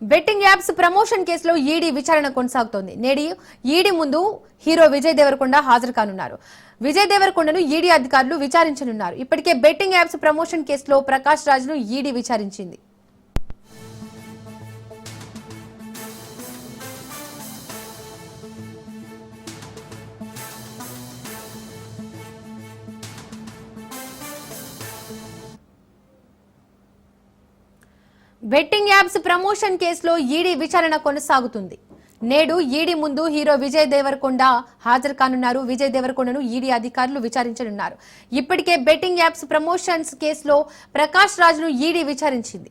Betting apps promotion కేసులో ED విచారణ కొనసాగుతోంది. నేడు ఈడీ ముందు హీరో విజయ్ దేవరకొండ హాజరు కానున్నారు. విజయ్ దేవరకొండను ఈడీ అధికారులు విచారించనున్నారు. ఇప్పటికే బెట్టింగ్ యాప్స్ ప్రమోషన్ కేసులో ప్రకాష్ రాజ్ను ఈడీ విచారించింది. బెట్టింగ్ యాప్స్ ప్రమోషన్ కేసులో ఈడీ విచారణ కొనసాగుతుంది. నేడు ఈడీ ముందు హీరో విజయ్ దేవరకొండ హాజరు కానున్నారు. విజయ్ దేవరకొండను ఈడీ అధికారులు విచారించనున్నారు. ఇప్పటికే బెట్టింగ్ యాప్స్ ప్రమోషన్స్ కేసులో ప్రకాష్ రాజ్ను ఈడీ విచారించింది.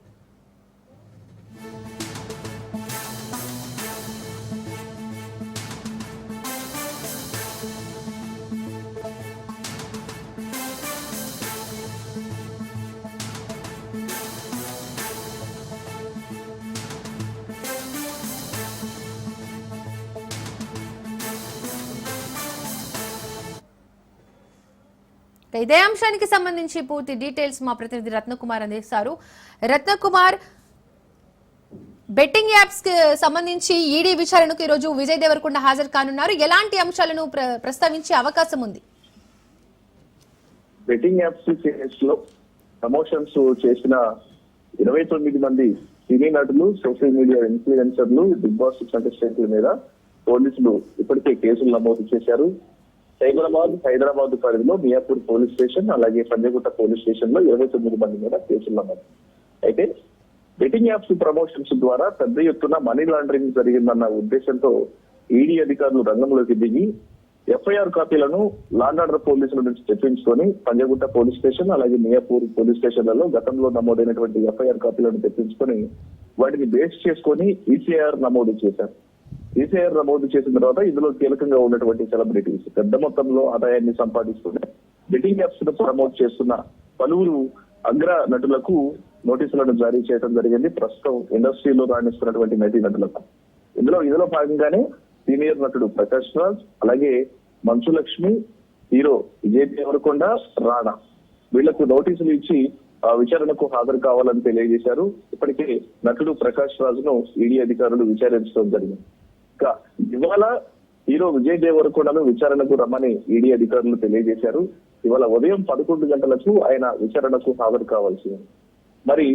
ఇదే అంశానికి సంబంధించి పూర్తి డీటెయిల్స్ మా ప్రతినిధి రత్నకుమార్ అందిస్తారు. రత్నకుమార్, బెట్టింగ్ యాప్స్ కి సంబంధించి ఈడీ విచారణకు ఈరోజు విజయ్ దేవరకొండ హాజరు కానున్నారు. ఎలాంటి అంశాలను ప్రస్తావించే అవకాశం ఉంది? బెట్టింగ్ యాప్స్ కేసులో ప్రమోషన్స్ చేసిన 29 మంది సినీ నటులు, సోషల్ మీడియా ఇన్ఫ్లుయెన్సర్లు, బిగ్ బాస్ కంటెస్టెంట్ల మీద పోలీసులు ఇప్పటికే కేసులు నమోదు చేశారు. హైదరాబాద్ పరిధిలో మియాపూర్ పోలీస్ స్టేషన్, అలాగే పంజగుట్ట పోలీస్ స్టేషన్ లో 29 మంది మీద కేసులు నమోదు. అయితే బెట్టింగ్ యాప్స్ ప్రమోషన్స్ ద్వారా పెద్ద ఎత్తున మనీ లాండరింగ్ జరిగిందన్న ఉద్దేశంతో ఈడీ అధికారులు రంగంలోకి దిగి ఎఫ్ఐఆర్ కాపీలను లాండ్ ఆర్డర్ పోలీసుల నుంచి తెప్పించుకొని పంజగుట్ట పోలీస్ స్టేషన్, అలాగే మియాపూర్ పోలీస్ స్టేషన్లలో గతంలో నమోదైనటువంటి ఎఫ్ఐఆర్ కాపీలను తెప్పించుకొని వాటిని బేస్ చేసుకొని ఈసీఐఆర్ నమోదు చేశారు. ఈసీఐఆర్ నమోదు చేసిన తర్వాత ఇందులో కీలకంగా ఉన్నటువంటి సెలబ్రిటీస్ పెద్ద మొత్తంలో ఆదాయాన్ని సంపాదిస్తూనే బెట్టింగ్ యాప్స్ ను ప్రమోట్ చేస్తున్న పలువురు అగ్ర నటులకు నోటీసులను జారీ చేయడం జరిగింది. ప్రస్తుతం ఇండస్ట్రీలో రాణిస్తున్నటువంటి నటీ నటులకు ఇందులో భాగంగానే సీనియర్ నటుడు ప్రకాష్ రాజ్, అలాగే మంచు లక్ష్మి, హీరో విజయ్ దేవరకొండ, రాణా వీళ్లకు నోటీసులు ఇచ్చి విచారణకు హాజరు కావాలని తెలియజేశారు. ఇప్పటికే నటుడు ప్రకాష్ రాజ్ ను ఈడీ అధికారులు విచారించడం జరిగింది. ఇవాళ హీరో విజయ్ దేవరకొండను విచారణకు రమ్మని ఈడీ అధికారులు తెలియజేశారు. ఇవాళ ఉదయం 11 గంటలకు ఆయన విచారణకు హాజరు కావాల్సి ఉంది. మరి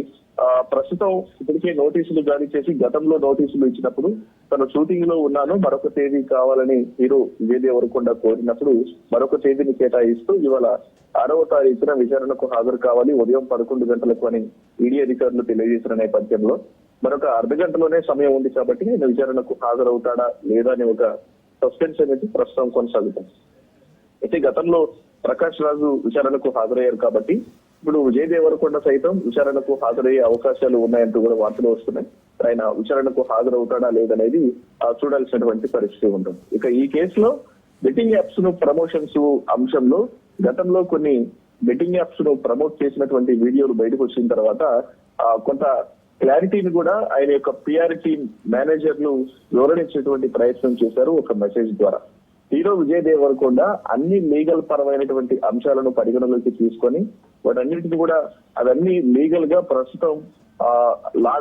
ప్రస్తుతం ఇప్పటికే నోటీసులు జారీ చేసి గతంలో నోటీసులు ఇచ్చినప్పుడు తను షూటింగ్ లో ఉన్నాను, మరొక తేదీ కావాలని హీరో విజయ్ దేవరకొండ కోరినప్పుడు మరొక తేదీని కేటాయిస్తూ ఇవాళ 6వ తారీఖున విచారణకు హాజరు కావాలి ఉదయం 11 గంటలకు అని ఈడీ అధికారులు తెలియజేసిన నేపథ్యంలో మరొక అర్ధ గంటలోనే సమయం ఉంది కాబట్టి ఆయన విచారణకు హాజరవుతాడా లేదా అని ఒక సస్పెన్స్ అనేది ప్రస్తుతం కొనసాగుతుంది. అయితే గతంలో ప్రకాష్ రాజు విచారణకు హాజరయ్యారు కాబట్టి ఇప్పుడు విజయ్ దేవరకొండ సైతం విచారణకు హాజరయ్యే అవకాశాలు ఉన్నాయంటూ కూడా వార్తలు వస్తున్నాయి. ఆయన విచారణకు హాజరవుతాడా లేదనేది చూడాల్సినటువంటి పరిస్థితి ఉంటుంది. ఇక ఈ కేసులో బెట్టింగ్ యాప్స్ ను ప్రమోషన్స్ అంశంలో గతంలో కొన్ని బెట్టింగ్ యాప్స్ ను ప్రమోట్ చేసినటువంటి వీడియోలు బయటకు వచ్చిన తర్వాత కొంత క్లారిటీని కూడా ఆయన యొక్క పిఆర్ టీమ్ మేనేజర్లు వివరించేటువంటి ప్రయత్నం చేశారు ఒక మెసేజ్ ద్వారా. హీరో విజయ్ దేవరకొండ అన్ని లీగల్ పరమైనటువంటి అంశాలను పరిగణలోకి తీసుకొని వాటన్నిటిని కూడా అవన్నీ లీగల్ గా ప్రస్తుతం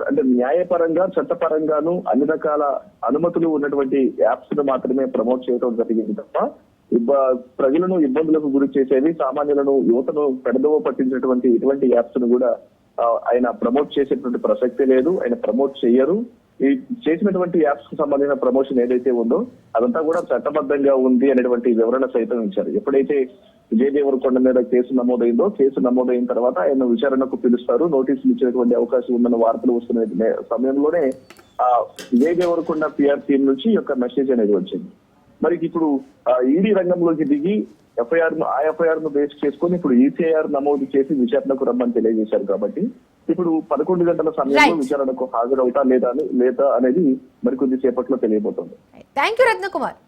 అంటే న్యాయపరంగా, చట్టపరంగాను అన్ని రకాల అనుమతులు ఉన్నటువంటి యాప్స్ ను మాత్రమే ప్రమోట్ చేయడం జరిగింది తప్ప ప్రజలను ఇబ్బందులకు గురి చేసేవి, సామాన్యులను, యువతను పెడదవ పట్టించినటువంటి ఇటువంటి యాప్స్ ను కూడా ఆయన ప్రమోట్ చేసేటువంటి ప్రసక్తి లేదు. ఆయన ప్రమోట్ చేయరు. ఈ చేసినటువంటి యాప్స్ కు సంబంధించిన ప్రమోషన్ ఏదైతే ఉందో అదంతా కూడా చట్టబద్ధంగా ఉంది అనేటువంటి వివరణ సైతం ఇచ్చారు. ఎప్పుడైతే విజయ్ దేవరకొండ మీద కేసు నమోదైందో, కేసు నమోదైన తర్వాత ఆయన విచారణకు పిలుస్తారు, నోటీసులు ఇచ్చేటువంటి అవకాశం ఉందన్న వార్తలు వస్తున్న సమయంలోనే విజయ్ దేవరకొండ పిఆర్ టీం నుంచి ఈ యొక్క మెసేజ్ అనేది వచ్చింది. మరి ఇప్పుడు ఈడీ రంగంలోకి దిగి ఎఫ్ఐఆర్ ను బేస్ చేసుకుని ఇప్పుడు ఈసీఐఆర్ నమోదు చేసి విచారణకు రమ్మని తెలియజేశారు. కాబట్టి ఇప్పుడు 11 గంటల సమయంలో విచారణకు హాజరవుతా లేదా అనేది మరికొద్ది సేపట్లో తెలియబోతోంది. థాంక్యూ రత్నకుమార్.